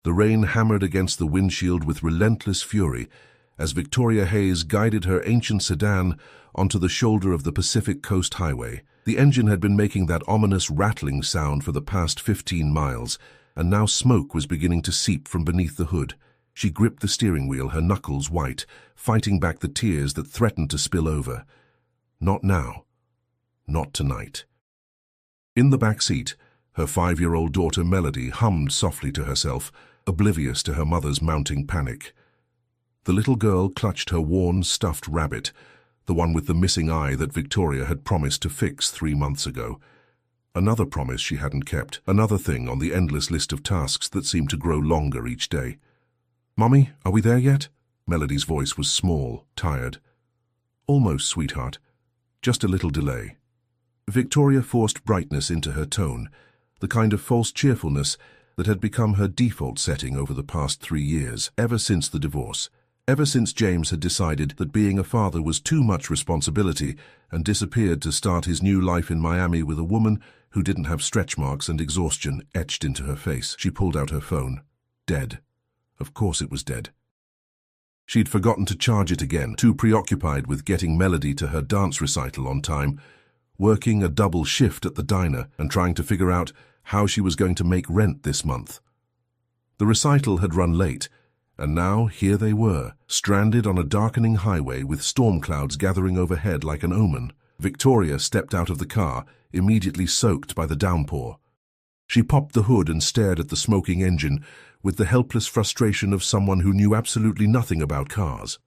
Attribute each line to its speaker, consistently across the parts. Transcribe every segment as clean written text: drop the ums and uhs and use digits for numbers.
Speaker 1: The rain hammered against the windshield with relentless fury as Victoria Hayes guided her ancient sedan onto the shoulder of the Pacific Coast Highway. The engine had been making that ominous rattling sound for the past 15 miles, and now smoke was beginning to seep from beneath the hood. She gripped the steering wheel, her knuckles white, fighting back the tears that threatened to spill over. Not now. Not tonight. In the back seat, her 5-year-old daughter Melody hummed softly to herself, oblivious to her mother's mounting panic. The little girl clutched her worn, stuffed rabbit, the one with the missing eye that Victoria had promised to fix 3 months ago. Another promise she hadn't kept, another thing on the endless list of tasks that seemed to grow longer each day. "Mommy, are we there yet?" Melody's voice was small, tired. "Almost, sweetheart. Just a little delay." Victoria forced brightness into her tone, the kind of false cheerfulness that had become her default setting over the past 3 years, ever since the divorce. Ever since James had decided that being a father was too much responsibility and disappeared to start his new life in Miami with a woman who didn't have stretch marks and exhaustion etched into her face. She pulled out her phone. Dead. Of course it was dead. She'd forgotten to charge it again, too preoccupied with getting Melody to her dance recital on time, working a double shift at the diner and trying to figure out how she was going to make rent this month. The recital had run late, and now here they were, stranded on a darkening highway with storm clouds gathering overhead like an omen. Victoria stepped out of the car, immediately soaked by the downpour. She popped the hood and stared at the smoking engine with the helpless frustration of someone who knew absolutely nothing about cars.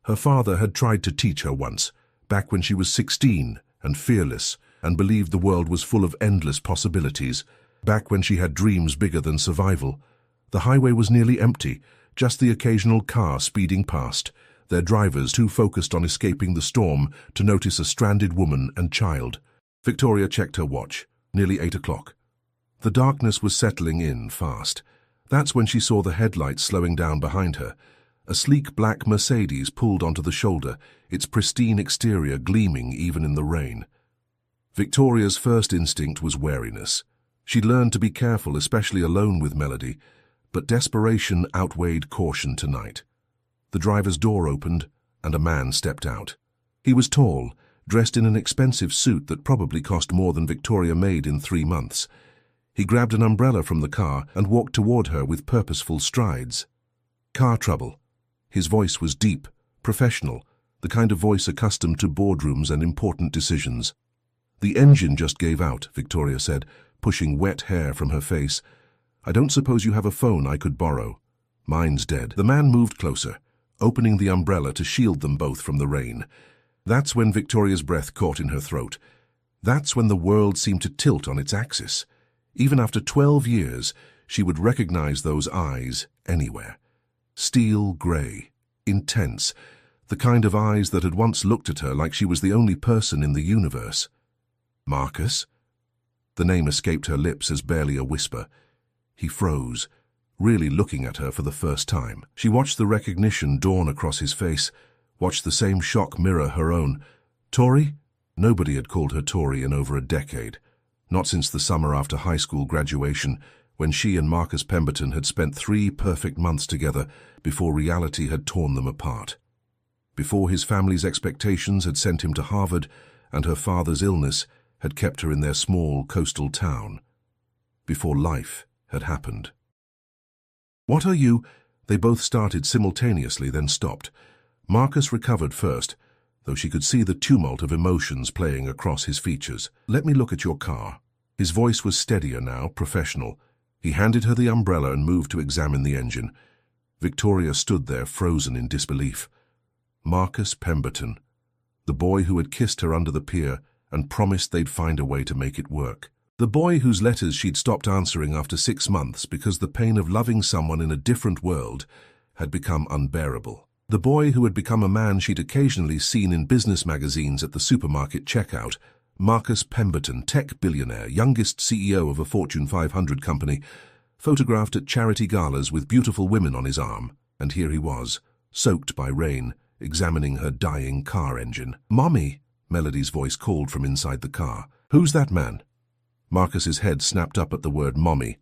Speaker 1: Her father had tried to teach her once, back when she was 16 and fearless, and believed the world was full of endless possibilities. Back when she had dreams bigger than survival. The highway was nearly empty, just the occasional car speeding past, their drivers too focused on escaping the storm to notice a stranded woman and child. Victoria checked her watch. Nearly 8 o'clock. The darkness was settling in fast. That's when she saw the headlights slowing down behind her. A sleek black Mercedes pulled onto the shoulder, its pristine exterior gleaming even in the rain. Victoria's first instinct was wariness. She'd learned to be careful, especially alone with Melody, but desperation outweighed caution tonight. The driver's door opened, and a man stepped out. He was tall, dressed in an expensive suit that probably cost more than Victoria made in 3 months. He grabbed an umbrella from the car and walked toward her with purposeful strides. "Car trouble." His voice was deep, professional, the kind of voice accustomed to boardrooms and important decisions. "The engine just gave out," Victoria said, pushing wet hair from her face. "I don't suppose you have a phone I could borrow." "Mine's dead." The man moved closer, opening the umbrella to shield them both from the rain. That's when Victoria's breath caught in her throat. That's when the world seemed to tilt on its axis. Even after 12 years, she would recognize those eyes anywhere. Steel gray, intense, the kind of eyes that had once looked at her like she was the only person in the universe. "Marcus?" The name escaped her lips as barely a whisper. He froze, really looking at her for the first time. She watched the recognition dawn across his face, watched the same shock mirror her own. Tori? Nobody had called her Tori in over a decade. Not since the summer after high school graduation, when she and Marcus Pemberton had spent 3 perfect months together before reality had torn them apart. Before his family's expectations had sent him to Harvard and her father's illness had kept her in their small coastal town. Before life had happened. "What are you?" They both started simultaneously, then stopped. Marcus recovered first, though she could see the tumult of emotions playing across his features. "Let me look at your car." His voice was steadier now, professional. He handed her the umbrella and moved to examine the engine. Victoria stood there, frozen in disbelief. Marcus Pemberton, the boy who had kissed her under the pier and promised they'd find a way to make it work. The boy whose letters she'd stopped answering after 6 months because the pain of loving someone in a different world had become unbearable. The boy who had become a man she'd occasionally seen in business magazines at the supermarket checkout. Marcus Pemberton, tech billionaire, youngest CEO of a Fortune 500 company, photographed at charity galas with beautiful women on his arm. And here he was, soaked by rain, examining her dying car engine. "Mommy," Melody's voice called from inside the car. "Who's that man?" Marcus's head snapped up at the word mommy.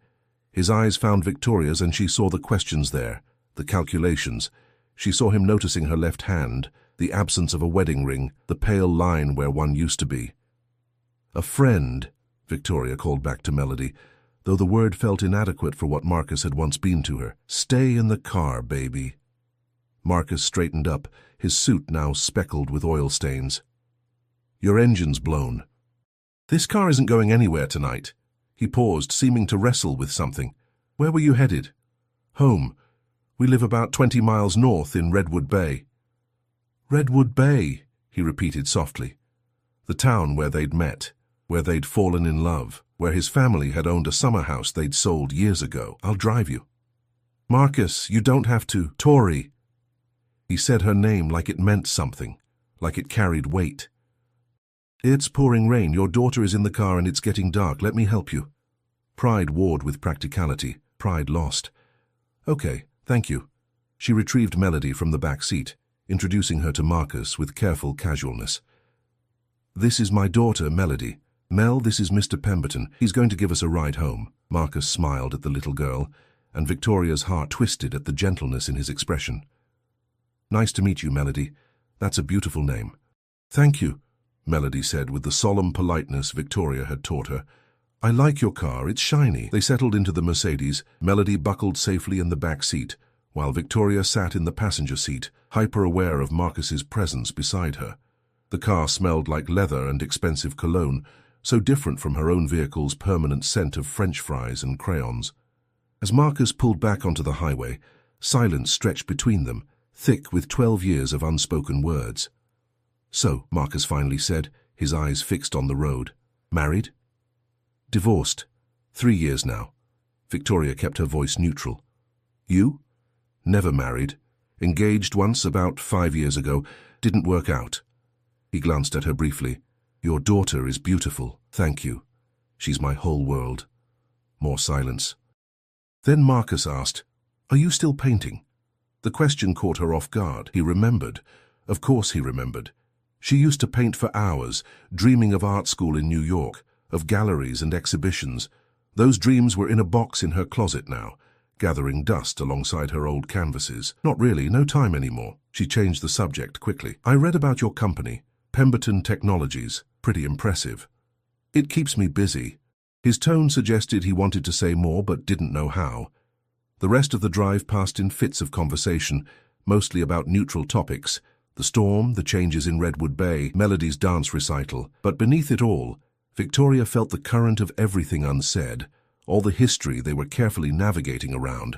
Speaker 1: His eyes found Victoria's and she saw the questions there, the calculations. She saw him noticing her left hand, the absence of a wedding ring, the pale line where one used to be. "A friend," Victoria called back to Melody, though the word felt inadequate for what Marcus had once been to her. "Stay in the car, baby." Marcus straightened up, his suit now speckled with oil stains. "Your engine's blown." "This car isn't going anywhere tonight." He paused, seeming to wrestle with something. "Where were you headed?" "Home. We live about 20 miles north in Redwood Bay." "Redwood Bay," he repeated softly. The town where they'd met, where they'd fallen in love, where his family had owned a summer house they'd sold years ago. "I'll drive you." "Marcus, you don't have to." "Tori." He said her name like it meant something, like it carried weight. "It's pouring rain. Your daughter is in the car and it's getting dark. Let me help you." Pride warred with practicality. Pride lost. "Okay, thank you." She retrieved Melody from the back seat, introducing her to Marcus with careful casualness. "This is my daughter, Melody. Mel, this is Mr. Pemberton. He's going to give us a ride home." Marcus smiled at the little girl, and Victoria's heart twisted at the gentleness in his expression. "Nice to meet you, Melody. That's a beautiful name." "Thank you," Melody said with the solemn politeness Victoria had taught her. "I like your car. It's shiny." They settled into the Mercedes. Melody buckled safely in the back seat, while Victoria sat in the passenger seat, hyper-aware of Marcus's presence beside her. The car smelled like leather and expensive cologne, so different from her own vehicle's permanent scent of French fries and crayons. As Marcus pulled back onto the highway, silence stretched between them, thick with 12 years of unspoken words. "So," Marcus finally said, his eyes fixed on the road. "Married?" "Divorced. 3 years now." Victoria kept her voice neutral. "You?" "Never married. Engaged once about 5 years ago. Didn't work out." He glanced at her briefly. "Your daughter is beautiful. Thank you. She's my whole world." More silence. Then Marcus asked, "Are you still painting?" The question caught her off guard. He remembered. Of course he remembered. She used to paint for hours, dreaming of art school in New York, of galleries and exhibitions. Those dreams were in a box in her closet now, gathering dust alongside her old canvases. "Not really, no time anymore." She changed the subject quickly. "I read about your company, Pemberton Technologies. Pretty impressive." "It keeps me busy." His tone suggested he wanted to say more but didn't know how. The rest of the drive passed in fits of conversation, mostly about neutral topics: the storm, the changes in Redwood Bay, Melody's dance recital. But beneath it all, Victoria felt the current of everything unsaid, all the history they were carefully navigating around.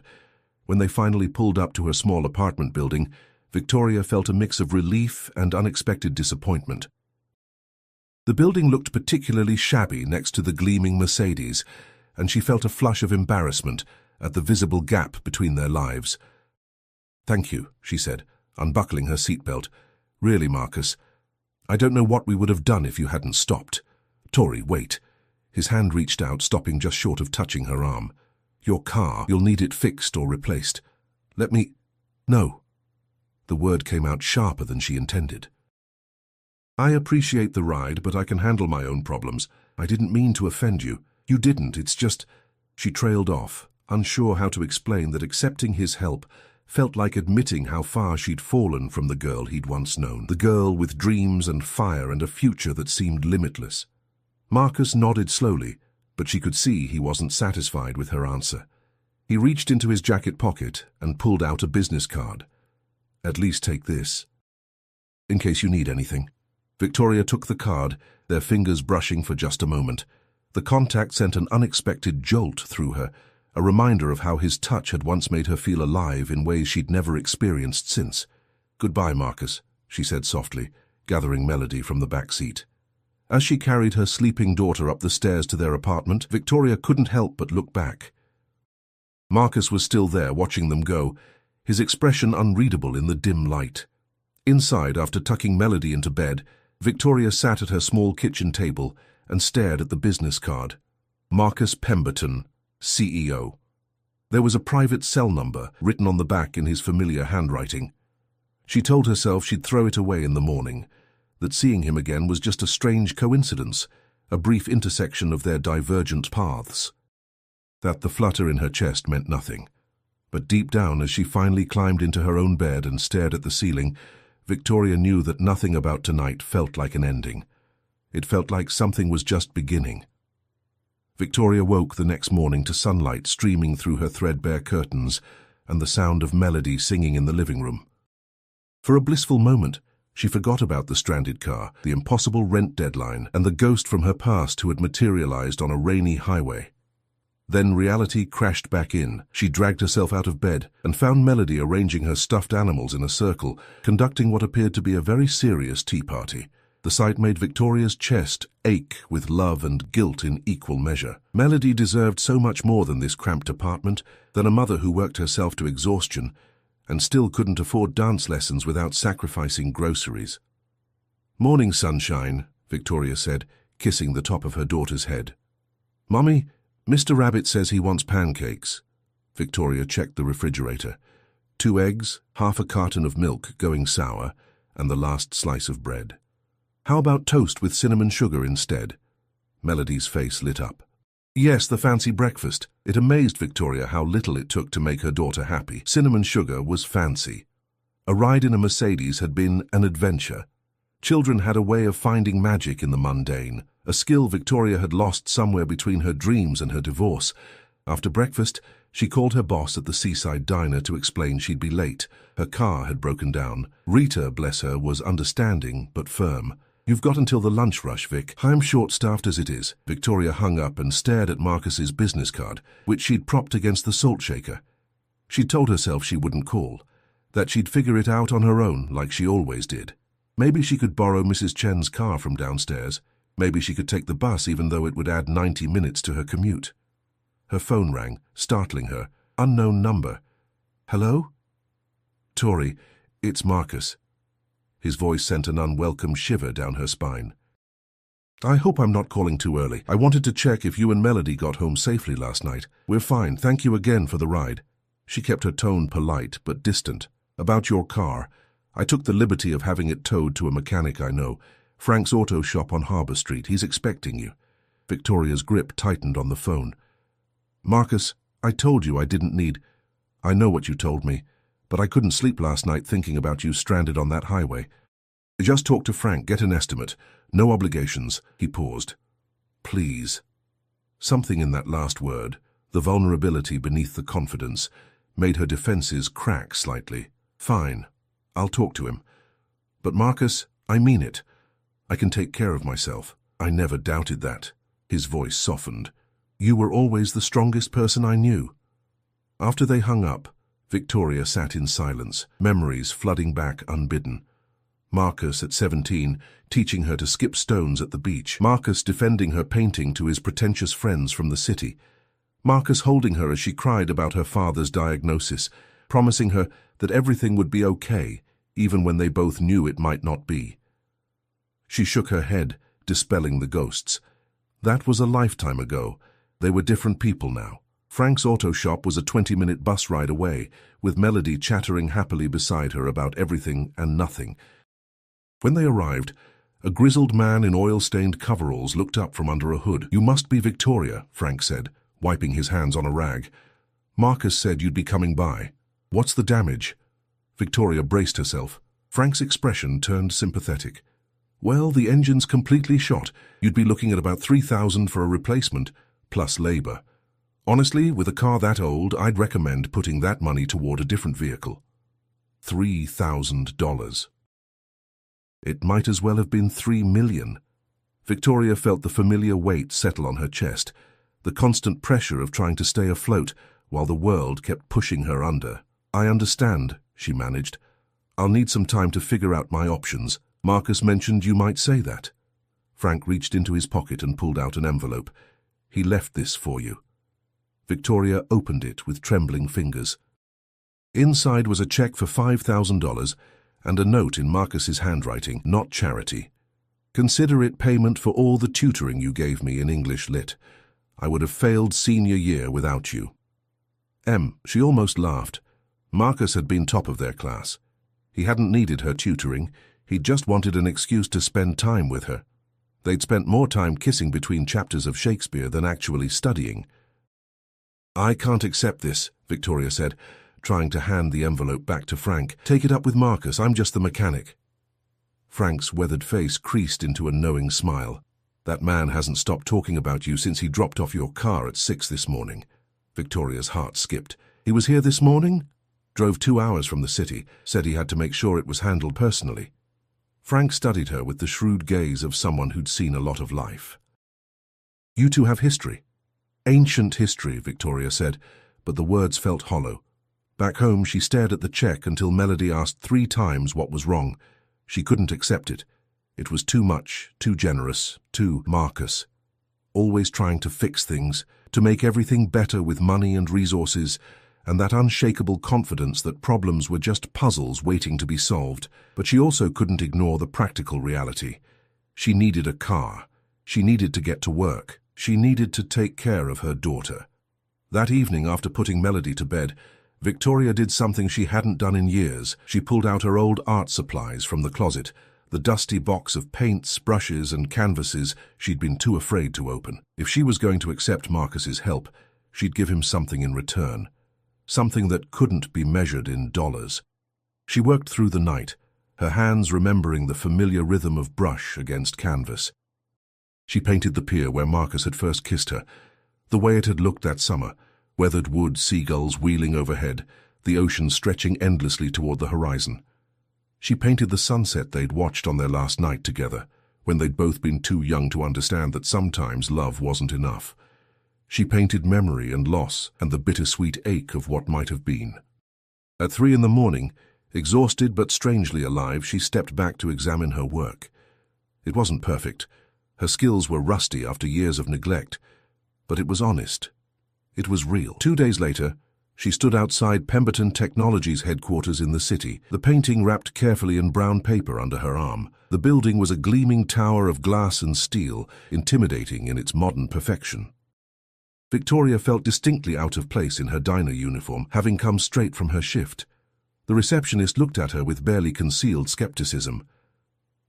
Speaker 1: When they finally pulled up to her small apartment building, Victoria felt a mix of relief and unexpected disappointment. The building looked particularly shabby next to the gleaming Mercedes, and she felt a flush of embarrassment at the visible gap between their lives. "Thank you," she said, unbuckling her seatbelt. "Really, Marcus, I don't know what we would have done if you hadn't stopped." "Tori, wait." His hand reached out, stopping just short of touching her arm. "Your car, you'll need it fixed or replaced." "Let me—" "No." The word came out sharper than she intended. "I appreciate the ride, but I can handle my own problems. I didn't mean to offend you." "You didn't, it's just—" She trailed off, unsure how to explain that accepting his help felt like admitting how far she'd fallen from the girl he'd once known, the girl with dreams and fire and a future that seemed limitless. Marcus nodded slowly, but she could see he wasn't satisfied with her answer. He reached into his jacket pocket and pulled out a business card. "At least take this, in case you need anything." Victoria took the card, their fingers brushing for just a moment. The contact sent an unexpected jolt through her, a reminder of how his touch had once made her feel alive in ways she'd never experienced since. "Goodbye, Marcus," she said softly, gathering Melody from the back seat. As she carried her sleeping daughter up the stairs to their apartment, Victoria couldn't help but look back. Marcus was still there, watching them go, his expression unreadable in the dim light. Inside, after tucking Melody into bed, Victoria sat at her small kitchen table and stared at the business card. Marcus Pemberton, CEO. There was a private cell number written on the back in his familiar handwriting. She told herself she'd throw it away in the morning, that seeing him again was just a strange coincidence, a brief intersection of their divergent paths. that the flutter in her chest meant nothing. But deep down, as she finally climbed into her own bed and stared at the ceiling, Victoria knew that nothing about tonight felt like an ending. It felt like something was just beginning. Victoria woke the next morning to sunlight streaming through her threadbare curtains and the sound of Melody singing in the living room. For a blissful moment, she forgot about the stranded car, the impossible rent deadline, and the ghost from her past who had materialized on a rainy highway. Then reality crashed back in. She dragged herself out of bed and found Melody arranging her stuffed animals in a circle, conducting what appeared to be a very serious tea party. The sight made Victoria's chest ache with love and guilt in equal measure. Melody deserved so much more than this cramped apartment, than a mother who worked herself to exhaustion and still couldn't afford dance lessons without sacrificing groceries. "Morning, sunshine," Victoria said, kissing the top of her daughter's head. "Mommy, Mr. Rabbit says he wants pancakes." Victoria checked the refrigerator. 2 eggs, half a carton of milk going sour, and the last slice of bread. "How about toast with cinnamon sugar instead?" Melody's face lit up. Yes, the fancy breakfast. It amazed Victoria how little it took to make her daughter happy. Cinnamon sugar was fancy. A ride in a Mercedes had been an adventure. Children had a way of finding magic in the mundane, a skill Victoria had lost somewhere between her dreams and her divorce. After breakfast, she called her boss at the seaside diner to explain she'd be late. Her car had broken down. Rita, bless her, was understanding but firm. "You've got until the lunch rush, Vic. I'm short-staffed as it is." Victoria hung up and stared at Marcus's business card, which she'd propped against the salt shaker. She'd told herself she wouldn't call, that she'd figure it out on her own like she always did. Maybe she could borrow Mrs. Chen's car from downstairs. Maybe she could take the bus even though it would add 90 minutes to her commute. Her phone rang, startling her. Unknown number. "Hello?" "Tori, it's Marcus." His voice sent an unwelcome shiver down her spine. "I hope I'm not calling too early. I wanted to check if you and Melody got home safely last night." "We're fine. Thank you again for the ride." She kept her tone polite but distant. "About your car. I took the liberty of having it towed to a mechanic I know. Frank's auto shop on Harbour Street. He's expecting you." Victoria's grip tightened on the phone. "Marcus, I told you I didn't need—" "I know what you told me. But I couldn't sleep last night thinking about you stranded on that highway. Just talk to Frank, get an estimate. No obligations." He paused. "Please." Something in that last word, the vulnerability beneath the confidence, made her defenses crack slightly. "Fine. I'll talk to him. But Marcus, I mean it. I can take care of myself." "I never doubted that." His voice softened. "You were always the strongest person I knew." After they hung up, Victoria sat in silence, memories flooding back unbidden. Marcus at 17, teaching her to skip stones at the beach. Marcus defending her painting to his pretentious friends from the city. Marcus holding her as she cried about her father's diagnosis, promising her that everything would be okay, even when they both knew it might not be. She shook her head, dispelling the ghosts. That was a lifetime ago. They were different people now. Frank's auto shop was a 20-minute bus ride away, with Melody chattering happily beside her about everything and nothing. When they arrived, a grizzled man in oil-stained coveralls looked up from under a hood. "You must be Victoria," Frank said, wiping his hands on a rag. "Marcus said you'd be coming by. What's the damage?" Victoria braced herself. Frank's expression turned sympathetic. "Well, the engine's completely shot. You'd be looking at about $3,000 for a replacement, plus labor. Honestly, with a car that old, I'd recommend putting that money toward a different vehicle." $3,000. It might as well have been $3 million. Victoria felt the familiar weight settle on her chest, the constant pressure of trying to stay afloat while the world kept pushing her under. "I understand," she managed. "I'll need some time to figure out my options. Marcus mentioned you might say that." Frank reached into his pocket and pulled out an envelope. "He left this for you." Victoria opened it with trembling fingers. Inside was a check for $5,000 and a note in Marcus's handwriting, "Not charity. Consider it payment for all the tutoring you gave me in English Lit. I would have failed senior year without you." She almost laughed. Marcus had been top of their class. He hadn't needed her tutoring. He'd just wanted an excuse to spend time with her. They'd spent more time kissing between chapters of Shakespeare than actually studying. "I can't accept this," Victoria said, trying to hand the envelope back to Frank. "Take it up with Marcus, I'm just the mechanic." Frank's weathered face creased into a knowing smile. "That man hasn't stopped talking about you since he dropped off your car at 6 this morning." Victoria's heart skipped. "He was here this morning?" "Drove 2 hours from the city, said he had to make sure it was handled personally." Frank studied her with the shrewd gaze of someone who'd seen a lot of life. "You two have history." "Ancient history," Victoria said, but the words felt hollow. Back home, she stared at the check until Melody asked 3 times what was wrong. She couldn't accept it. It was too much, too generous, too Marcus. Always trying to fix things, to make everything better with money and resources, and that unshakable confidence that problems were just puzzles waiting to be solved. But she also couldn't ignore the practical reality. She needed a car. She needed to get to work. She needed to take care of her daughter. That evening, after putting Melody to bed, Victoria did something she hadn't done in years. She pulled out her old art supplies from the closet, the dusty box of paints, brushes, and canvases she'd been too afraid to open. If she was going to accept Marcus's help, she'd give him something in return. Something that couldn't be measured in dollars. She worked through the night, her hands remembering the familiar rhythm of brush against canvas. She painted the pier where Marcus had first kissed her, the way it had looked that summer, weathered wood, seagulls wheeling overhead, the ocean stretching endlessly toward the horizon. She painted the sunset they'd watched on their last night together, when they'd both been too young to understand that sometimes love wasn't enough. She painted memory and loss and the bittersweet ache of what might have been. At 3 in the morning, exhausted but strangely alive, she stepped back to examine her work. It wasn't perfect. Her skills were rusty after years of neglect, but it was honest. It was real. 2 days later, she stood outside Pemberton Technologies headquarters in the city, the painting wrapped carefully in brown paper under her arm. The building was a gleaming tower of glass and steel, intimidating in its modern perfection. Victoria felt distinctly out of place in her diner uniform, having come straight from her shift. The receptionist looked at her with barely concealed skepticism.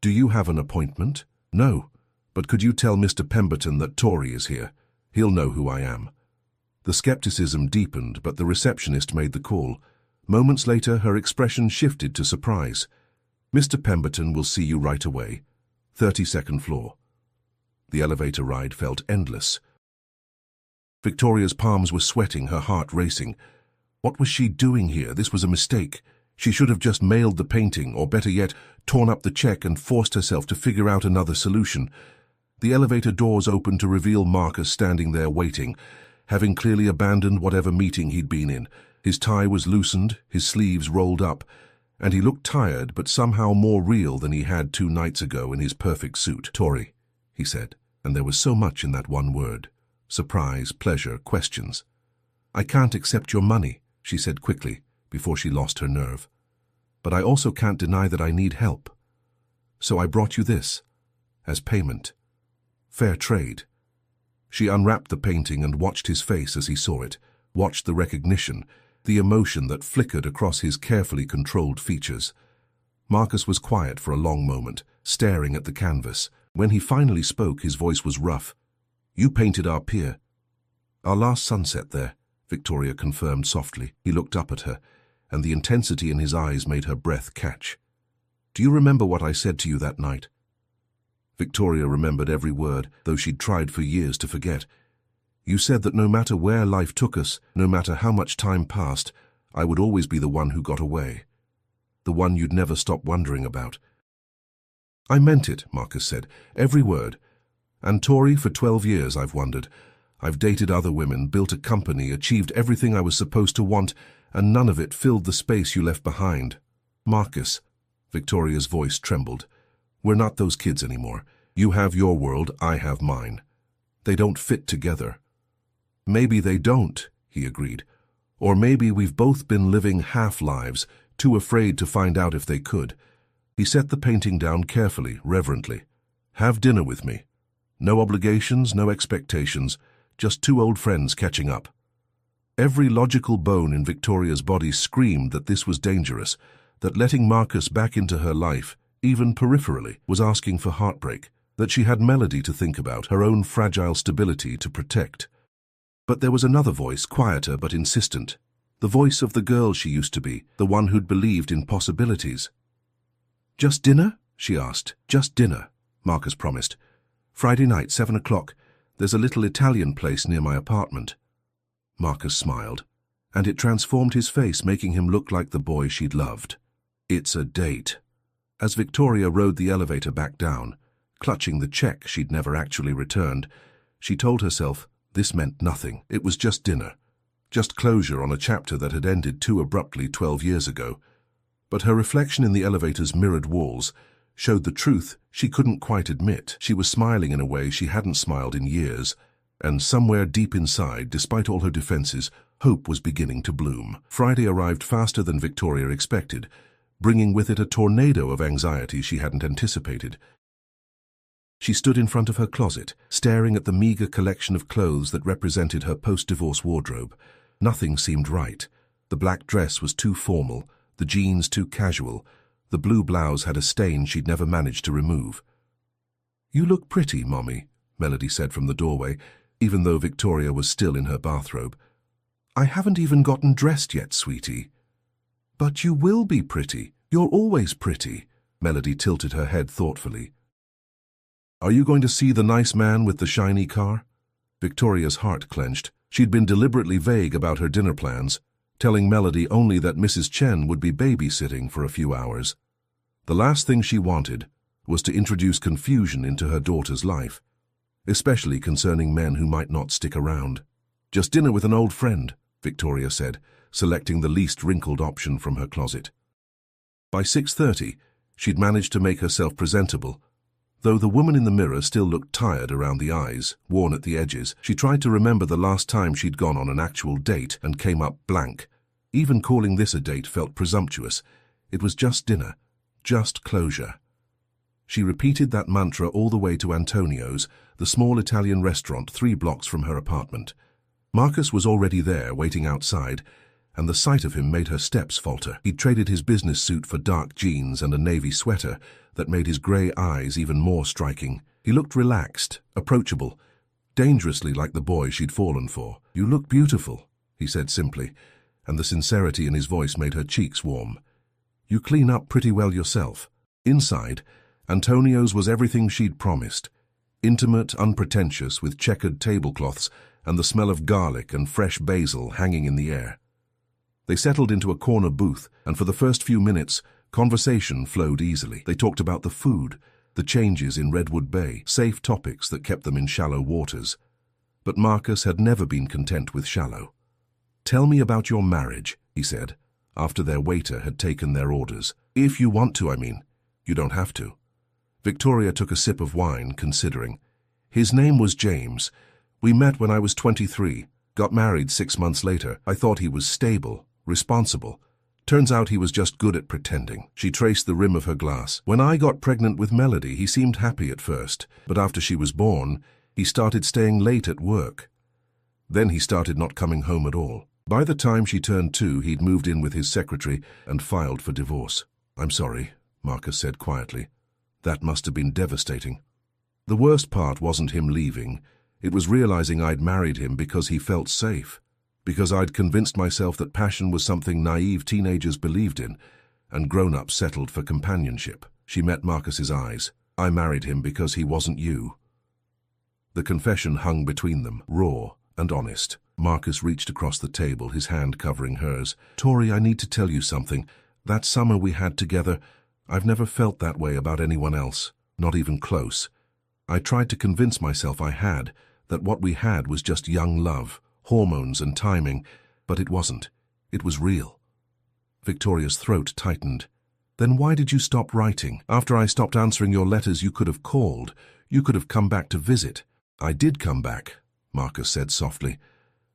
Speaker 1: "Do you have an appointment?" "No, but could you tell Mr. Pemberton that Tori is here? He'll know who I am." The skepticism deepened, but the receptionist made the call. Moments later, her expression shifted to surprise. "Mr. Pemberton will see you right away. 32nd floor." The elevator ride felt endless. Victoria's palms were sweating, her heart racing. What was she doing here? This was a mistake. She should have just mailed the painting, or better yet, torn up the check and forced herself to figure out another solution. The elevator doors opened to reveal Marcus standing there waiting, having clearly abandoned whatever meeting he'd been in. His tie was loosened, his sleeves rolled up, and he looked tired but somehow more real than he had 2 nights ago in his perfect suit. "Tori," he said, and there was so much in that one word. Surprise, pleasure, questions. "I can't accept your money," she said quickly, before she lost her nerve. "But I also can't deny that I need help. So I brought you this, as payment. Fair trade." She unwrapped the painting and watched his face as he saw it, watched the recognition, the emotion that flickered across his carefully controlled features. Marcus was quiet for a long moment, staring at the canvas. When he finally spoke, his voice was rough. "You painted our pier." "Our last sunset there," Victoria confirmed softly. He looked up at her, and the intensity in his eyes made her breath catch. "Do you remember what I said to you that night?" Victoria remembered every word, though she'd tried for years to forget. "You said that no matter where life took us, no matter how much time passed, I would always be the one who got away. The one you'd never stop wondering about." "I meant it," Marcus said. "Every word. And Tori, for 12 years I've wondered. I've dated other women, built a company, achieved everything I was supposed to want, and none of it filled the space you left behind." "Marcus," Victoria's voice trembled, "we're not those kids anymore. You have your world, I have mine. They don't fit together." "Maybe they don't," he agreed. "Or maybe we've both been living half-lives, too afraid to find out if they could." He set the painting down carefully, reverently. "Have dinner with me. No obligations, no expectations, just 2 old friends catching up." Every logical bone in Victoria's body screamed that this was dangerous, that letting Marcus back into her life, even peripherally, was asking for heartbreak, that she had Melody to think about, her own fragile stability to protect. But there was another voice, quieter but insistent. The voice of the girl she used to be, the one who'd believed in possibilities. "Just dinner?" she asked. "Just dinner," Marcus promised. "Friday night, 7 o'clock. There's a little Italian place near my apartment." Marcus smiled, and it transformed his face, making him look like the boy she'd loved. "It's a date." As Victoria rode the elevator back down, clutching the check she'd never actually returned, she told herself this meant nothing. It was just dinner, just closure on a chapter that had ended too abruptly 12 years ago. But her reflection in the elevator's mirrored walls showed the truth she couldn't quite admit. She was smiling in a way she hadn't smiled in years, and somewhere deep inside, despite all her defenses, hope was beginning to bloom. Friday arrived faster than Victoria expected, bringing with it a tornado of anxiety she hadn't anticipated. She stood in front of her closet, staring at the meager collection of clothes that represented her post-divorce wardrobe. Nothing seemed right. The black dress was too formal, the jeans too casual, the blue blouse had a stain she'd never managed to remove. "You look pretty, Mommy," Melody said from the doorway, even though Victoria was still in her bathrobe. "I haven't even gotten dressed yet, sweetie." "But you will be pretty. You're always pretty." Melody tilted her head thoughtfully. "Are you going to see the nice man with the shiny car?" Victoria's heart clenched. She'd been deliberately vague about her dinner plans, telling Melody only that Mrs. Chen would be babysitting for a few hours. The last thing she wanted was to introduce confusion into her daughter's life, especially concerning men who might not stick around. "Just dinner with an old friend," Victoria said, selecting the least wrinkled option from her closet. By 6:30, she'd managed to make herself presentable. Though the woman in the mirror still looked tired around the eyes, worn at the edges, she tried to remember the last time she'd gone on an actual date and came up blank. Even calling this a date felt presumptuous. It was just dinner, just closure. She repeated that mantra all the way to Antonio's, the small Italian restaurant 3 blocks from her apartment. Marcus was already there, waiting outside, and the sight of him made her steps falter. He'd traded his business suit for dark jeans and a navy sweater that made his grey eyes even more striking. He looked relaxed, approachable, dangerously like the boy she'd fallen for. "You look beautiful," he said simply, and the sincerity in his voice made her cheeks warm. "You clean up pretty well yourself." Inside, Antonio's was everything she'd promised. Intimate, unpretentious, with checkered tablecloths and the smell of garlic and fresh basil hanging in the air. They settled into a corner booth, and for the first few minutes, conversation flowed easily. They talked about the food, the changes in Redwood Bay, safe topics that kept them in shallow waters. But Marcus had never been content with shallow. "Tell me about your marriage," he said, after their waiter had taken their orders. "If you want to, I mean. You don't have to." Victoria took a sip of wine, considering. "His name was James. We met when I was 23, got married 6 months later. I thought he was stable, responsible. Turns out he was just good at pretending." She traced the rim of her glass. "When I got pregnant with Melody, he seemed happy at first, but after she was born, he started staying late at work. Then he started not coming home at all. By the time she turned 2, he'd moved in with his secretary and filed for divorce." "I'm sorry," Marcus said quietly. "That must have been devastating." "The worst part wasn't him leaving. It was realizing I'd married him because he felt safe. Because I'd convinced myself that passion was something naive teenagers believed in, and grown-ups settled for companionship." She met Marcus's eyes. "I married him because he wasn't you." The confession hung between them, raw and honest. Marcus reached across the table, his hand covering hers. "Tori, I need to tell you something. That summer we had together, I've never felt that way about anyone else, not even close. I tried to convince myself I had, that what we had was just young love, hormones and timing, but it wasn't. It was real." Victoria's throat tightened. "Then why did you stop writing? After I stopped answering your letters, you could have called. You could have come back to visit." "I did come back," Marcus said softly.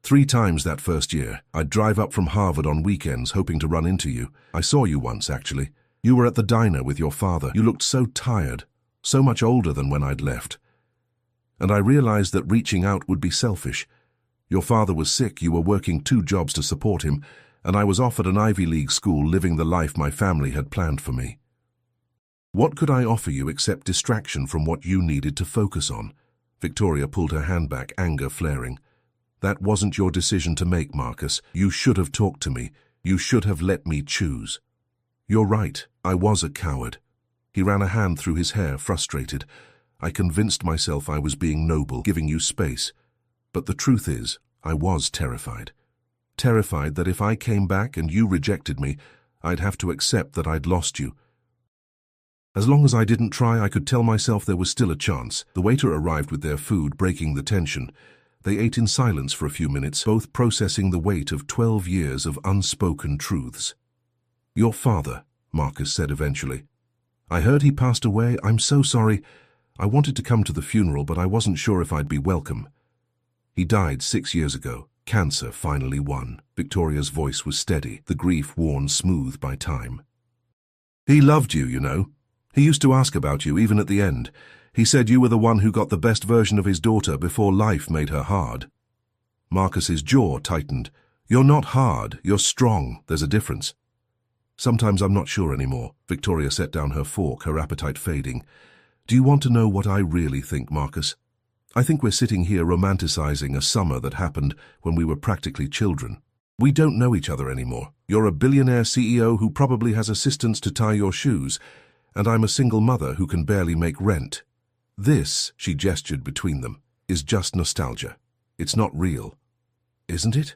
Speaker 1: 3 times that first year. I'd drive up from Harvard on weekends hoping to run into you. I saw you once, actually. You were at the diner with your father. You looked so tired, so much older than when I'd left. And I realized that reaching out would be selfish. Your father was sick, you were working 2 jobs to support him, and I was off at an Ivy League school living the life my family had planned for me. What could I offer you except distraction from what you needed to focus on?" Victoria pulled her hand back, anger flaring. That wasn't your decision to make, Marcus. You should have talked to me. You should have let me choose. You're right, I was a coward. He ran a hand through his hair, frustrated. I convinced myself I was being noble, giving you space. But the truth is, I was terrified. Terrified that if I came back and you rejected me, I'd have to accept that I'd lost you. As long as I didn't try, I could tell myself there was still a chance. The waiter arrived with their food, breaking the tension. They ate in silence for a few minutes, both processing the weight of 12 years of unspoken truths. Your father, Marcus said eventually. I heard he passed away. I'm so sorry. I wanted to come to the funeral, but I wasn't sure if I'd be welcome. He died 6 years ago. Cancer finally won. Victoria's voice was steady, the grief worn smooth by time. He loved you, you know. He used to ask about you, even at the end. He said you were the one who got the best version of his daughter before life made her hard. Marcus's jaw tightened. You're not hard, you're strong. There's a difference. Sometimes I'm not sure anymore. Victoria set down her fork, her appetite fading. Do you want to know what I really think, Marcus? I think we're sitting here romanticizing a summer that happened when we were practically children. We don't know each other anymore. You're a billionaire CEO who probably has assistants to tie your shoes, and I'm a single mother who can barely make rent. This, she gestured between them, is just nostalgia. It's not real. Isn't it?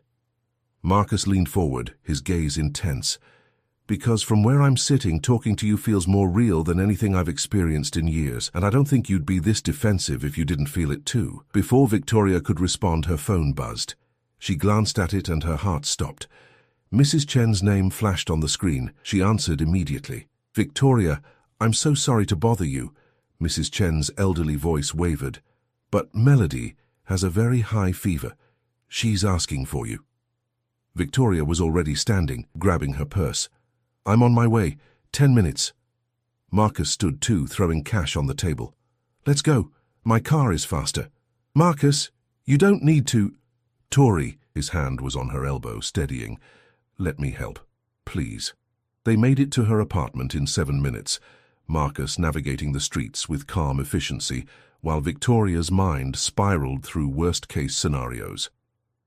Speaker 1: Marcus leaned forward, his gaze intense. Because from where I'm sitting, talking to you feels more real than anything I've experienced in years, and I don't think you'd be this defensive if you didn't feel it too. Before Victoria could respond, her phone buzzed. She glanced at it and her heart stopped. Mrs. Chen's name flashed on the screen. She answered immediately. Victoria, I'm so sorry to bother you. Mrs. Chen's elderly voice wavered. But Melody has a very high fever. She's asking for you. Victoria was already standing, grabbing her purse. I'm on my way. 10 minutes. Marcus stood too, throwing cash on the table. Let's go. My car is faster. Marcus, you don't need to... Tori, his hand was on her elbow, steadying. Let me help. Please. They made it to her apartment in 7 minutes, Marcus navigating the streets with calm efficiency, while Victoria's mind spiraled through worst-case scenarios.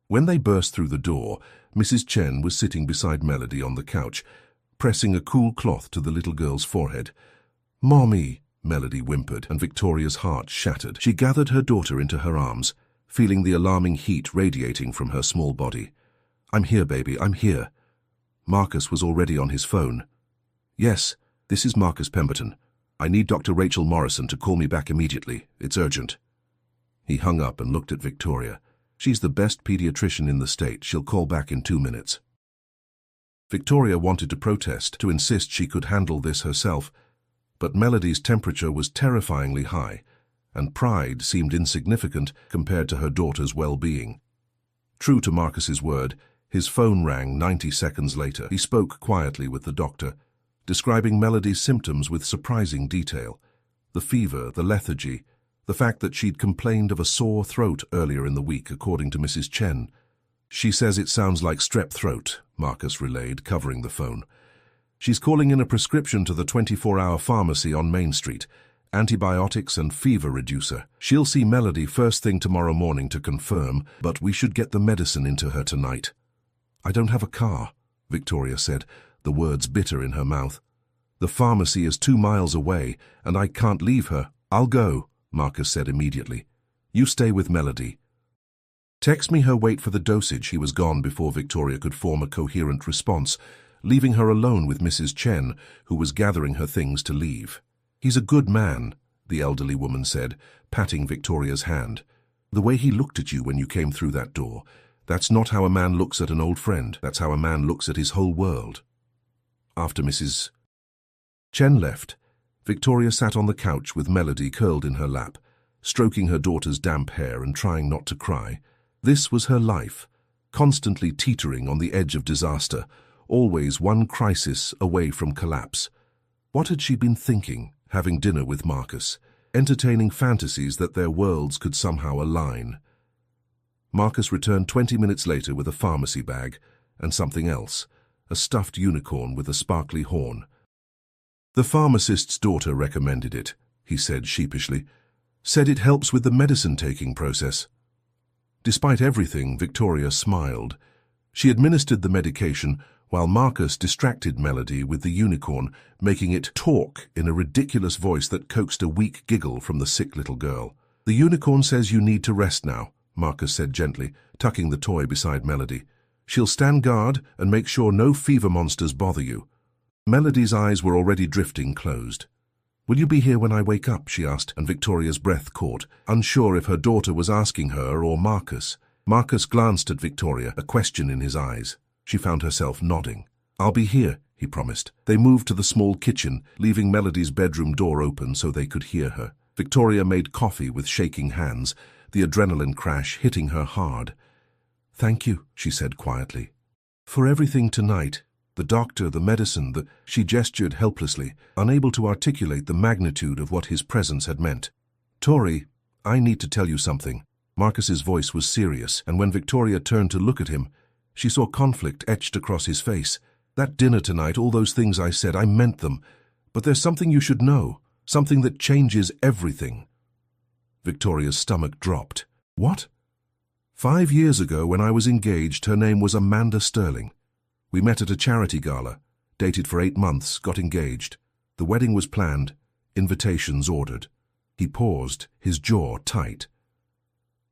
Speaker 1: When they burst through the door, Mrs. Chen was sitting beside Melody on the couch, pressing a cool cloth to the little girl's forehead. Mommy, Melody whimpered, and Victoria's heart shattered. She gathered her daughter into her arms, feeling the alarming heat radiating from her small body. I'm here, baby, I'm here. Marcus was already on his phone. Yes, this is Marcus Pemberton. I need Dr. Rachel Morrison to call me back immediately. It's urgent. He hung up and looked at Victoria. She's the best pediatrician in the state. She'll call back in 2 minutes. Victoria wanted to protest, to insist she could handle this herself, but Melody's temperature was terrifyingly high, and pride seemed insignificant compared to her daughter's well-being. True to Marcus's word, his phone rang 90 seconds later. He spoke quietly with the doctor, describing Melody's symptoms with surprising detail. The fever, the lethargy, the fact that she'd complained of a sore throat earlier in the week, according to Mrs. Chen. She says it sounds like strep throat, Marcus relayed, covering the phone. She's calling in a prescription to the 24-hour pharmacy on Main Street, antibiotics and fever reducer. She'll see Melody first thing tomorrow morning to confirm, but we should get the medicine into her tonight. I don't have a car, Victoria said, the words bitter in her mouth. The pharmacy is 2 miles away, and I can't leave her. I'll go, Marcus said immediately. You stay with Melody. Text me her weight for the dosage. He was gone before Victoria could form a coherent response, leaving her alone with Mrs. Chen, who was gathering her things to leave. He's a good man, the elderly woman said, patting Victoria's hand. The way he looked at you when you came through that door, that's not how a man looks at an old friend. That's how a man looks at his whole world. After Mrs. Chen left, Victoria sat on the couch with Melody curled in her lap, stroking her daughter's damp hair and trying not to cry. This was her life, constantly teetering on the edge of disaster, always one crisis away from collapse. What had she been thinking, having dinner with Marcus, entertaining fantasies that their worlds could somehow align? Marcus returned 20 minutes later with a pharmacy bag and something else, a stuffed unicorn with a sparkly horn. The pharmacist's daughter recommended it, he said sheepishly. Said it helps with the medicine-taking process. Despite everything, Victoria smiled. She administered the medication while Marcus distracted Melody with the unicorn, making it talk in a ridiculous voice that coaxed a weak giggle from the sick little girl. "The unicorn says you need to rest now," Marcus said gently, tucking the toy beside Melody. "She'll stand guard and make sure no fever monsters bother you." Melody's eyes were already drifting closed. "Will you be here when I wake up?" she asked, and Victoria's breath caught, unsure if her daughter was asking her or Marcus. Marcus glanced at Victoria, a question in his eyes. She found herself nodding. "I'll be here," he promised. They moved to the small kitchen, leaving Melody's bedroom door open so they could hear her. Victoria made coffee with shaking hands, the adrenaline crash hitting her hard. "Thank you," she said quietly. "For everything tonight. The doctor, the medicine, She gestured helplessly, unable to articulate the magnitude of what his presence had meant. "Tori, I need to tell you something." Marcus's voice was serious, and when Victoria turned to look at him, she saw conflict etched across his face. "That dinner tonight, all those things I said, I meant them. But there's something you should know, something that changes everything." Victoria's stomach dropped. "What?" "5 years ago, when I was engaged, her name was Amanda Sterling. We met at a charity gala, dated for 8 months, got engaged. The wedding was planned, invitations ordered." He paused, his jaw tight.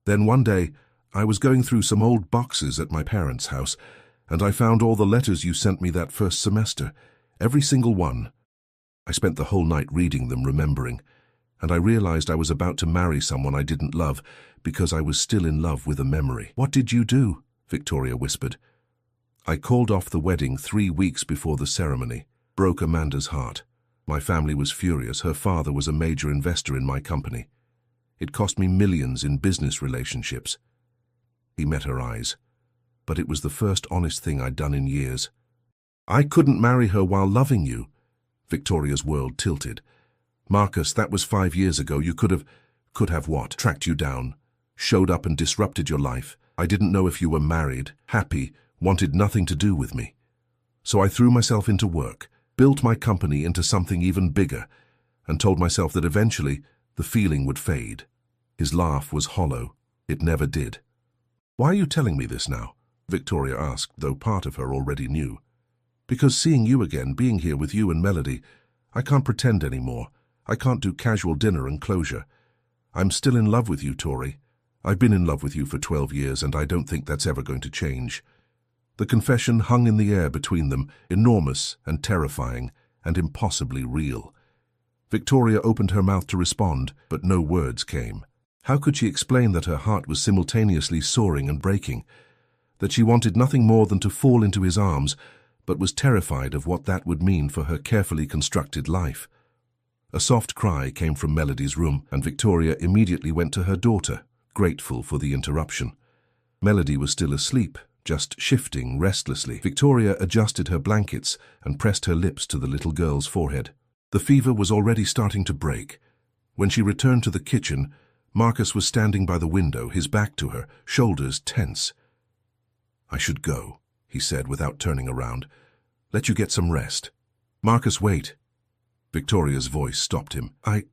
Speaker 1: "Then one day, I was going through some old boxes at my parents' house, and I found all the letters you sent me that first semester, every single one. I spent the whole night reading them, remembering, and I realized I was about to marry someone I didn't love because I was still in love with a memory." "What did you do?" Victoria whispered. "I called off the wedding 3 weeks before the ceremony. Broke Amanda's heart. My family was furious. Her father was a major investor in my company. It cost me millions in business relationships." He met her eyes. "But it was the first honest thing I'd done in years." "I couldn't marry her while loving you." Victoria's world tilted. "Marcus, that was 5 years ago. You could have what? Tracked you down, showed up and disrupted your life. I didn't know if you were married, happy, wanted nothing to do with me. So I threw myself into work, built my company into something even bigger, and told myself that eventually the feeling would fade." His laugh was hollow. It never did. "Why are you telling me this now?" Victoria asked, though part of her already knew. "Because seeing you again, being here with you and Melody, I can't pretend anymore. I can't do casual dinner and closure. I'm still in love with you, Tori. I've been in love with you for 12 years, and I don't think that's ever going to change." The confession hung in the air between them, enormous and terrifying and impossibly real. Victoria opened her mouth to respond, but no words came. How could she explain that her heart was simultaneously soaring and breaking, that she wanted nothing more than to fall into his arms, but was terrified of what that would mean for her carefully constructed life? A soft cry came from Melody's room, and Victoria immediately went to her daughter, grateful for the interruption. Melody was still asleep, just shifting restlessly. Victoria adjusted her blankets and pressed her lips to the little girl's forehead. The fever was already starting to break. When she returned to the kitchen, Marcus was standing by the window, his back to her, shoulders tense. "I should go," he said without turning around. "Let you get some rest." "Marcus, wait." Victoria's voice stopped him. I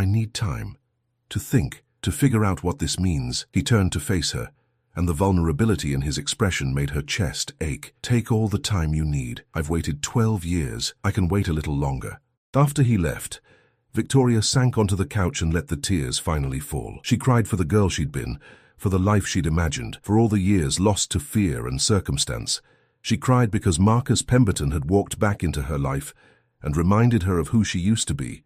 Speaker 1: need time. To think, to figure out what this means." He turned to face her, and the vulnerability in his expression made her chest ache. "Take all the time you need. I've waited 12 years. I can wait a little longer." After he left, Victoria sank onto the couch and let the tears finally fall. She cried for the girl she'd been, for the life she'd imagined, for all the years lost to fear and circumstance. She cried because Marcus Pemberton had walked back into her life and reminded her of who she used to be.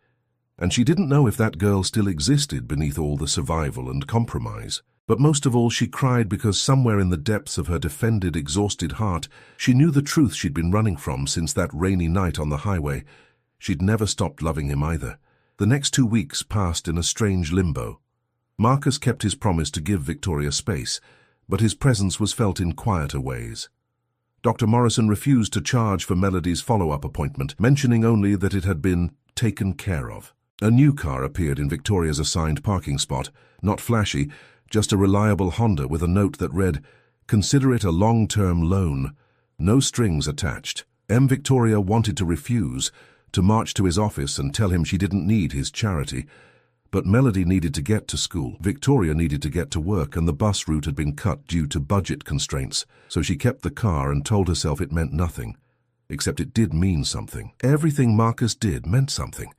Speaker 1: And she didn't know if that girl still existed beneath all the survival and compromise. But most of all, she cried because somewhere in the depths of her defended, exhausted heart, she knew the truth she'd been running from since that rainy night on the highway. She'd never stopped loving him either. The next 2 weeks passed in a strange limbo. Marcus kept his promise to give Victoria space, but his presence was felt in quieter ways. Dr. Morrison refused to charge for Melody's follow-up appointment, mentioning only that it had been taken care of. A new car appeared in Victoria's assigned parking spot, not flashy, just a reliable Honda with a note that read, "Consider it a long-term loan. No strings attached." Victoria wanted to refuse, to march to his office and tell him she didn't need his charity. But Melody needed to get to school, Victoria needed to get to work, and the bus route had been cut due to budget constraints, so she kept the car and told herself it meant nothing. Except it did mean something. Everything Marcus did meant something.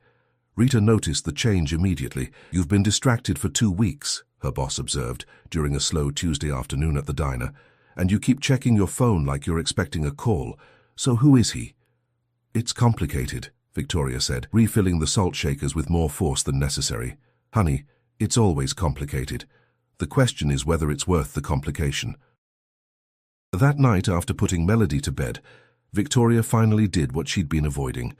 Speaker 1: Rita noticed the change immediately. "You've been distracted for 2 weeks, her boss observed during a slow Tuesday afternoon at the diner, "and you keep checking your phone like you're expecting a call. So who is he?" "It's complicated," Victoria said, refilling the salt shakers with more force than necessary. "Honey, it's always complicated. The question is whether it's worth the complication." That night, after putting Melody to bed, Victoria finally did what she'd been avoiding.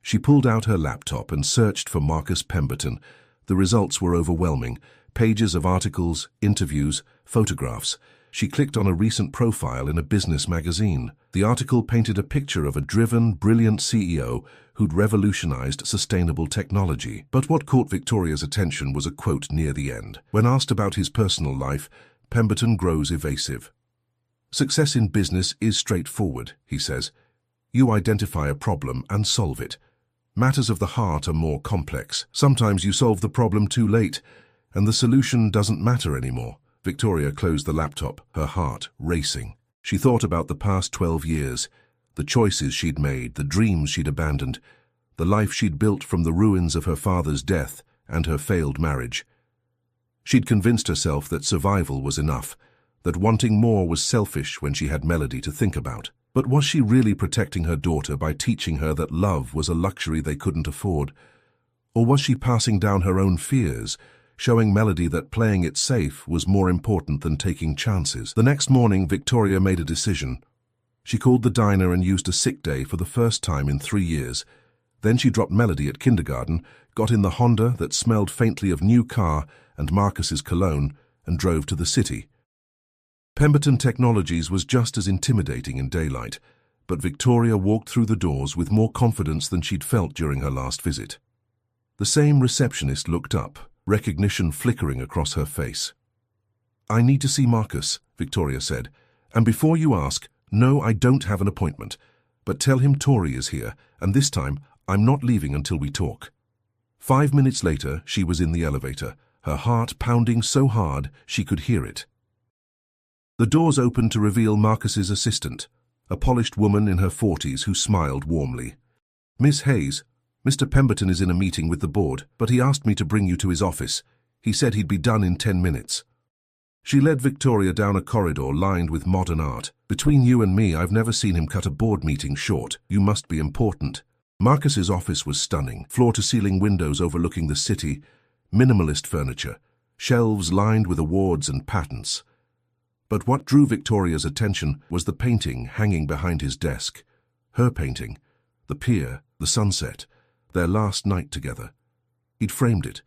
Speaker 1: She pulled out her laptop and searched for Marcus Pemberton. The results were overwhelming. Pages of articles, interviews, photographs. She clicked on a recent profile in a business magazine. The article painted a picture of a driven, brilliant CEO who'd revolutionized sustainable technology. But what caught Victoria's attention was a quote near the end. When asked about his personal life, Pemberton grows evasive. "Success in business is straightforward," he says. "You identify a problem and solve it. Matters of the heart are more complex. Sometimes you solve the problem too late, and the solution doesn't matter anymore." Victoria closed the laptop, her heart racing. She thought about the past 12 years, the choices she'd made, the dreams she'd abandoned, the life she'd built from the ruins of her father's death and her failed marriage. She'd convinced herself that survival was enough, that wanting more was selfish when she had Melody to think about. But was she really protecting her daughter by teaching her that love was a luxury they couldn't afford? Or was she passing down her own fears, showing Melody that playing it safe was more important than taking chances? The next morning, Victoria made a decision. She called the diner and used a sick day for the first time in 3 years. Then she dropped Melody at kindergarten, got in the Honda that smelled faintly of new car and Marcus's cologne, and drove to the city. Pemberton Technologies was just as intimidating in daylight, but Victoria walked through the doors with more confidence than she'd felt during her last visit. The same receptionist looked up, recognition flickering across her face. "I need to see Marcus," Victoria said, "and before you ask, no, I don't have an appointment, but tell him Tori is here, and this time I'm not leaving until we talk." 5 minutes later, she was in the elevator, her heart pounding so hard she could hear it. The doors opened to reveal Marcus's assistant, a polished woman in her 40s who smiled warmly. "Miss Hayes, Mr. Pemberton is in a meeting with the board, but he asked me to bring you to his office. He said he'd be done in 10 minutes. She led Victoria down a corridor lined with modern art. "Between you and me, I've never seen him cut a board meeting short. You must be important." Marcus's office was stunning, floor-to-ceiling windows overlooking the city, minimalist furniture, shelves lined with awards and patents. But what drew Victoria's attention was the painting hanging behind his desk. Her painting, the pier, the sunset, their last night together. He'd framed it.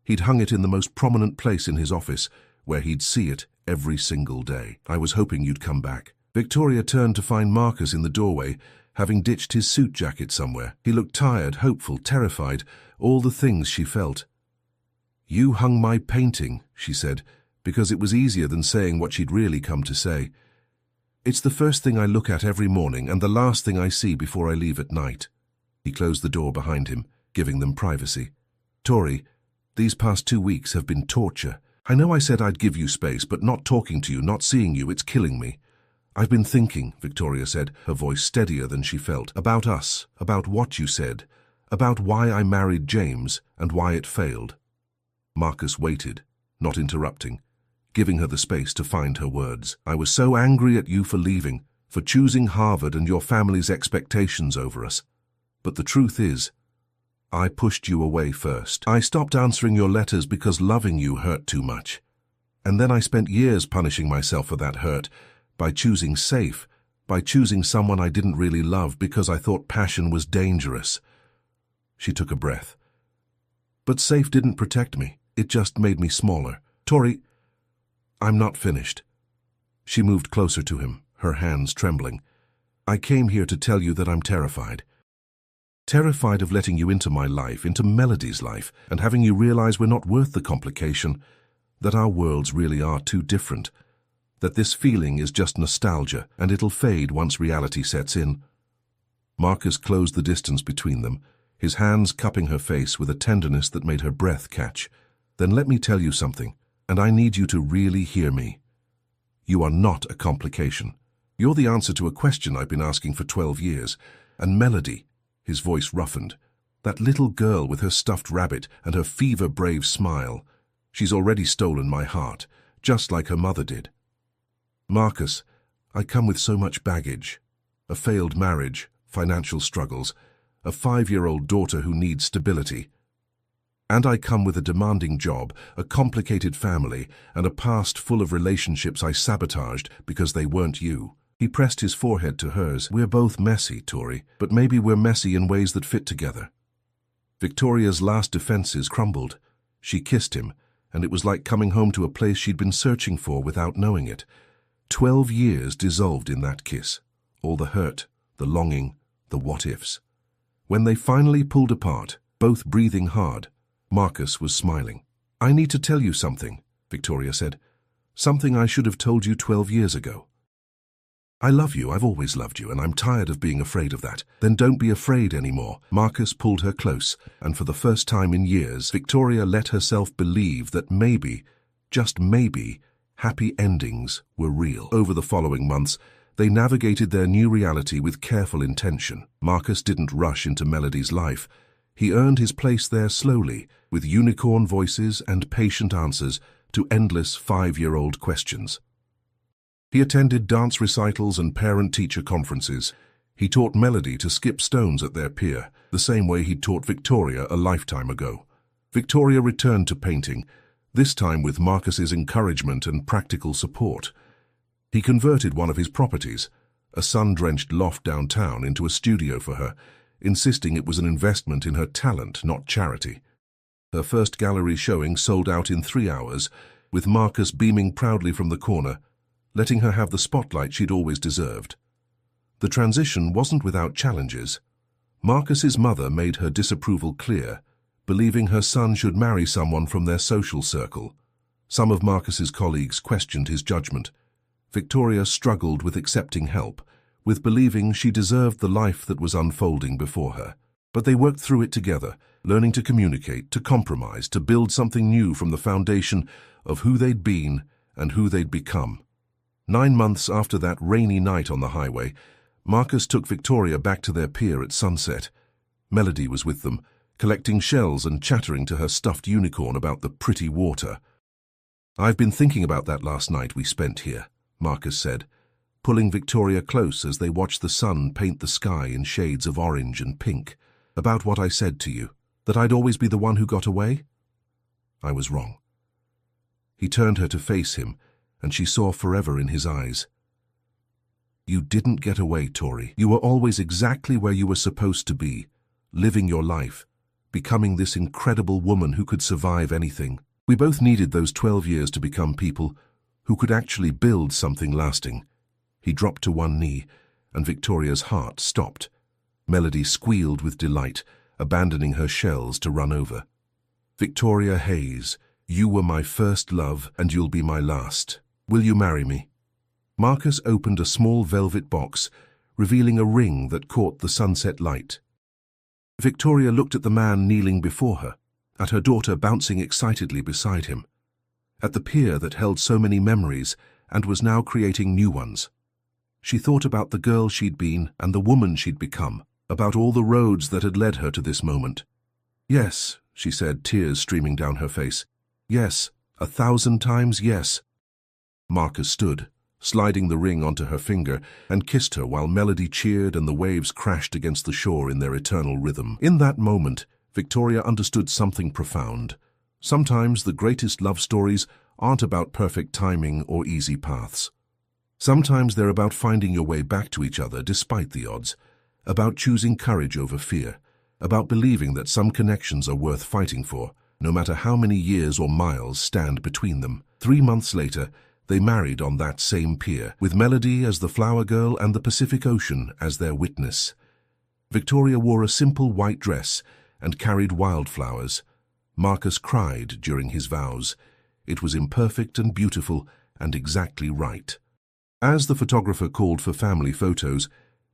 Speaker 1: He'd hung it in the most prominent place in his office, where he'd see it every single day. "I was hoping you'd come back." Victoria turned to find Marcus in the doorway, having ditched his suit jacket somewhere. He looked tired, hopeful, terrified, all the things she felt. "You hung my painting," she said, because it was easier than saying what she'd really come to say. "It's the first thing I look at every morning and the last thing I see before I leave at night." He closed the door behind him, giving them privacy. "Tori, these past 2 weeks have been torture. I know I said I'd give you space, but not talking to you, not seeing you, it's killing me." "I've been thinking," Victoria said, her voice steadier than she felt, "about us, about what you said, about why I married James and why it failed." Marcus waited, not interrupting, giving her the space to find her words. "I was so angry at you for leaving, for choosing Harvard and your family's expectations over us. But the truth is, I pushed you away first. I stopped answering your letters because loving you hurt too much. And then I spent years punishing myself for that hurt, by choosing safe, by choosing someone I didn't really love because I thought passion was dangerous." She took a breath. "But safe didn't protect me. It just made me smaller. Tori, I'm not finished." She moved closer to him, her hands trembling. "I came here to tell you that I'm terrified. Terrified of letting you into my life, into Melody's life, and having you realize we're not worth the complication, that our worlds really are too different, that this feeling is just nostalgia, and it'll fade once reality sets in." Marcus closed the distance between them, his hands cupping her face with a tenderness that made her breath catch. "Then let me tell you something, and I need you to really hear me. You are not a complication. You're the answer to a question I've been asking for 12 years. And Melody," his voice roughened, "that little girl with her stuffed rabbit and her fever-brave smile, she's already stolen my heart, just like her mother did. Marcus, I come with so much baggage. A failed marriage, financial struggles, a 5-year-old daughter who needs stability. And I come with a demanding job, a complicated family, and a past full of relationships I sabotaged because they weren't you." He pressed his forehead to hers. "We're both messy, Tori, but maybe we're messy in ways that fit together." Victoria's last defenses crumbled. She kissed him, and it was like coming home to a place she'd been searching for without knowing it. 12 years dissolved in that kiss. All the hurt, the longing, the what-ifs. When they finally pulled apart, both breathing hard, Marcus was smiling. "I need to tell you something," Victoria said. "Something I should have told you 12 years ago. I love you, I've always loved you, and I'm tired of being afraid of that." "Then don't be afraid anymore." Marcus pulled her close, and for the first time in years, Victoria let herself believe that maybe, just maybe, happy endings were real. Over the following months, they navigated their new reality with careful intention. Marcus didn't rush into Melody's life. He earned his place there slowly, with unicorn voices and patient answers to endless 5-year-old questions. He attended dance recitals and parent-teacher conferences. He taught Melody to skip stones at their pier, the same way he'd taught Victoria a lifetime ago. Victoria returned to painting, this time with Marcus's encouragement and practical support. He converted one of his properties, a sun-drenched loft downtown, into a studio for her, insisting it was an investment in her talent, not charity. Her first gallery showing sold out in 3 hours, with Marcus beaming proudly from the corner, letting her have the spotlight she'd always deserved. The transition wasn't without challenges. Marcus's mother made her disapproval clear, believing her son should marry someone from their social circle. Some of Marcus's colleagues questioned his judgment. Victoria struggled with accepting help, with believing she deserved the life that was unfolding before her. But they worked through it together, learning to communicate, to compromise, to build something new from the foundation of who they'd been and who they'd become. 9 months after that rainy night on the highway, Marcus took Victoria back to their pier at sunset. Melody was with them, collecting shells and chattering to her stuffed unicorn about the pretty water. "I've been thinking about that last night we spent here," Marcus said, pulling Victoria close as they watched the sun paint the sky in shades of orange and pink. "About what I said to you, that I'd always be the one who got away? I was wrong." He turned her to face him, and she saw forever in his eyes. "You didn't get away, Tori. You were always exactly where you were supposed to be, living your life, becoming this incredible woman who could survive anything. We both needed those 12 years to become people who could actually build something lasting." He dropped to one knee, and Victoria's heart stopped. Melody squealed with delight, abandoning her shells to run over. "Victoria Hayes, you were my first love, and you'll be my last. Will you marry me?" Marcus opened a small velvet box, revealing a ring that caught the sunset light. Victoria looked at the man kneeling before her, at her daughter bouncing excitedly beside him, at the pier that held so many memories and was now creating new ones. She thought about the girl she'd been and the woman she'd become, about all the roads that had led her to this moment. "Yes," she said, tears streaming down her face. "Yes, 1,000 times yes." Marcus stood, sliding the ring onto her finger, and kissed her while Melody cheered and the waves crashed against the shore in their eternal rhythm. In that moment, Victoria understood something profound. Sometimes the greatest love stories aren't about perfect timing or easy paths. Sometimes they're about finding your way back to each other despite the odds, about choosing courage over fear, about believing that some connections are worth fighting for, no matter how many years or miles stand between them. 3 months later, they married on that same pier, with Melody as the flower girl and the Pacific Ocean as their witness. Victoria wore a simple white dress and carried wildflowers. Marcus cried during his vows. It was imperfect and beautiful and exactly right. As the photographer called for family photos,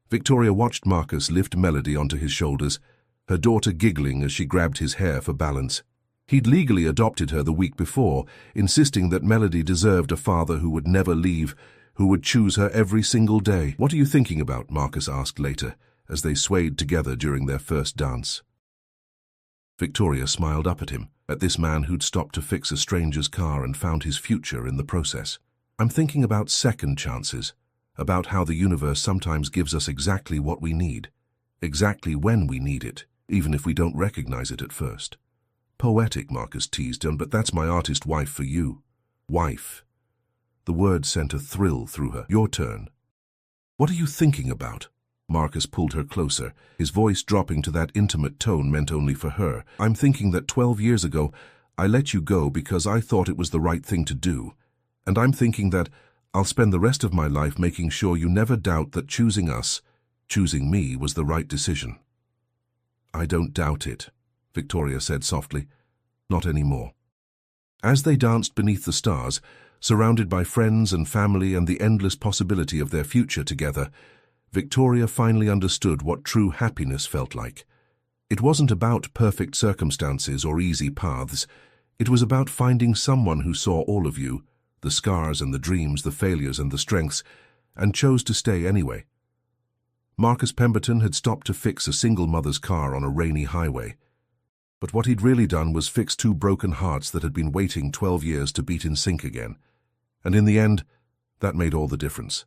Speaker 1: Victoria watched Marcus lift Melody onto his shoulders, her daughter giggling as she grabbed his hair for balance. He'd legally adopted her the week before, insisting that Melody deserved a father who would never leave, who would choose her every single day. "What are you thinking about?" Marcus asked later, as they swayed together during their first dance. Victoria smiled up at him, at this man who'd stopped to fix a stranger's car and found his future in the process. "I'm thinking about second chances, about how the universe sometimes gives us exactly what we need, exactly when we need it, even if we don't recognize it at first." "Poetic," Marcus teased him, "but that's my artist wife for you." "Wife." The word sent a thrill through her. "Your turn." "What are you thinking about?" Marcus pulled her closer, his voice dropping to that intimate tone meant only for her. "I'm thinking that 12 years ago, I let you go because I thought it was the right thing to do. And I'm thinking that I'll spend the rest of my life making sure you never doubt that choosing us, choosing me, was the right decision." "I don't doubt it," Victoria said softly. "Not anymore." As they danced beneath the stars, surrounded by friends and family and the endless possibility of their future together, Victoria finally understood what true happiness felt like. It wasn't about perfect circumstances or easy paths. It was about finding someone who saw all of you, the scars and the dreams, the failures and the strengths, and chose to stay anyway. Marcus Pemberton had stopped to fix a single mother's car on a rainy highway. But what he'd really done was fix two broken hearts that had been waiting 12 years to beat in sync again. And in the end, that made all the difference.